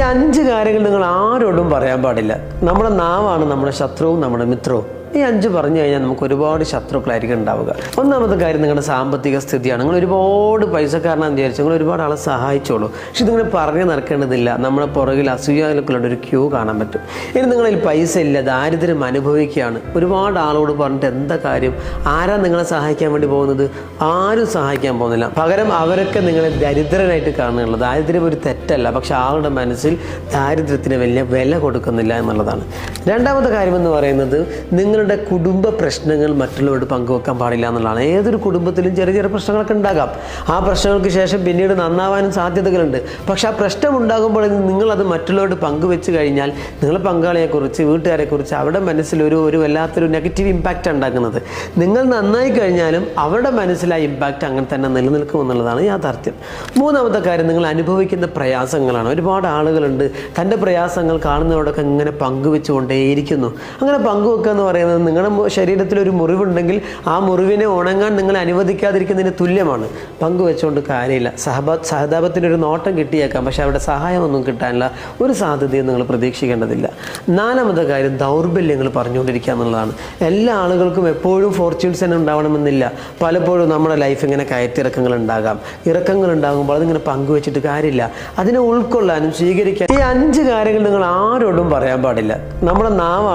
5 കാര്യങ്ങൾ നിങ്ങൾ ആരോടും പറയാൻ പാടില്ല. നമ്മുടെ നാവാണ് നമ്മുടെ ശത്രുവും നമ്മുടെ മിത്രവും. ഈ 5 പറഞ്ഞു കഴിഞ്ഞാൽ നമുക്ക് ഒരുപാട് ശത്രുക്കളായിരിക്കും ഉണ്ടാവുക. ഒന്നാമത്തെ കാര്യം നിങ്ങളുടെ സാമ്പത്തിക സ്ഥിതിയാണ്. നിങ്ങൾ ഒരുപാട് പൈസക്കാരനാണെന്ന് വിചാരിച്ചു നിങ്ങൾ ഒരുപാട് ആളെ സഹായിച്ചോളൂ. പക്ഷെ ഇതിങ്ങനെ പറഞ്ഞു നടക്കേണ്ടതില്ല. നമ്മുടെ പുറകിൽ അസൂയാലുക്കളുടെ ഒരു ക്യൂ കാണാൻ പറ്റും. ഇനി നിങ്ങളിൽ പൈസ ഇല്ല, ദാരിദ്ര്യം അനുഭവിക്കുകയാണ്, ഒരുപാട് ആളോട് പറഞ്ഞിട്ട് എന്താ കാര്യം? ആരാ നിങ്ങളെ സഹായിക്കാൻ വേണ്ടി പോകുന്നത്? ആരും സഹായിക്കാൻ പോകുന്നില്ല. പകരം അവരൊക്കെ നിങ്ങളെ ദരിദ്രനായിട്ട് കാണുന്നുള്ളത്. ദാരിദ്ര്യം ഒരു തെറ്റല്ല, പക്ഷെ ആളുടെ മനസ്സിൽ ദാരിദ്ര്യത്തിന് വലിയ വില കൊടുക്കുന്നില്ല എന്നുള്ളതാണ്. രണ്ടാമത്തെ കാര്യം എന്ന് പറയുന്നത് നിങ്ങളുടെ കുടുംബ പ്രശ്നങ്ങൾ മറ്റുള്ളവരോട് പങ്കുവെക്കാൻ പാടില്ല എന്നുള്ളതാണ്. ഏതൊരു കുടുംബത്തിലും ചെറിയ ചെറിയ പ്രശ്നങ്ങളൊക്കെ ഉണ്ടാകാം. ആ പ്രശ്നങ്ങൾക്ക് ശേഷം പിന്നീട് നന്നാവാനും സാധ്യതകളുണ്ട്. പക്ഷെ ആ പ്രശ്നം ഉണ്ടാകുമ്പോൾ നിങ്ങളത് മറ്റുള്ളവരോട് പങ്കുവെച്ച് കഴിഞ്ഞാൽ നിങ്ങളുടെ പങ്കാളിയെക്കുറിച്ച്, വീട്ടുകാരെക്കുറിച്ച് അവരുടെ മനസ്സിൽ ഒരു വല്ലാത്തൊരു നെഗറ്റീവ് ഇമ്പാക്റ്റ് ഉണ്ടാക്കുന്നത്. നിങ്ങൾ നന്നായി കഴിഞ്ഞാലും അവരുടെ മനസ്സിൽ ആ ഇമ്പാക്റ്റ് അങ്ങനെ തന്നെ നിലനിൽക്കും എന്നുള്ളതാണ് യാഥാർത്ഥ്യം. മൂന്നാമത്തെ കാര്യം നിങ്ങൾ അനുഭവിക്കുന്ന പ്രയാസങ്ങളാണ്. ഒരുപാട് ആളുകളുണ്ട് തൻ്റെ പ്രയാസങ്ങൾ കാണുന്നവരോടൊക്കെ ഇങ്ങനെ പങ്കുവെച്ചുകൊണ്ടേയിരിക്കുന്നു. അങ്ങനെ പങ്കുവെക്കുക എന്ന് പറയുന്നത് നിങ്ങളുടെ ശരീരത്തിൽ ഒരു മുറിവുണ്ടെങ്കിൽ ആ മുറിവിനെ ഉണങ്ങാൻ നിങ്ങൾ അനുവദിക്കാതിരിക്കുന്നതിന് തുല്യമാണ്. പങ്കുവെച്ചുകൊണ്ട് കാര്യമില്ല. സഹതാപത്തിൻ്റെ ഒരു നോട്ടം കിട്ടിയേക്കാം, പക്ഷെ അവിടെ സഹായമൊന്നും കിട്ടാനുള്ള ഒരു സാധ്യതയും നിങ്ങൾ പ്രതീക്ഷിക്കേണ്ടതില്ല. നാലാമത്തെ കാര്യം ദൗർബല്യങ്ങൾ പറഞ്ഞുകൊണ്ടിരിക്കുക എന്നുള്ളതാണ്. എല്ലാ ആളുകൾക്കും എപ്പോഴും ഫോർച്യൂൺസ് തന്നെ ഉണ്ടാവണമെന്നില്ല. പലപ്പോഴും നമ്മുടെ ലൈഫ് ഇങ്ങനെ കയറ്റിറക്കങ്ങൾ ഉണ്ടാകാം. ഇറക്കങ്ങൾ ഉണ്ടാകുമ്പോൾ അതിങ്ങനെ പങ്കുവെച്ചിട്ട് കാര്യമില്ല. അതിനെ ഉൾക്കൊള്ളാനും സ്വീകരിക്കാൻ ഈ 5 കാര്യങ്ങൾ നിങ്ങൾ ആരോടും പറയാൻ പാടില്ല. നമ്മുടെ നാവാണ്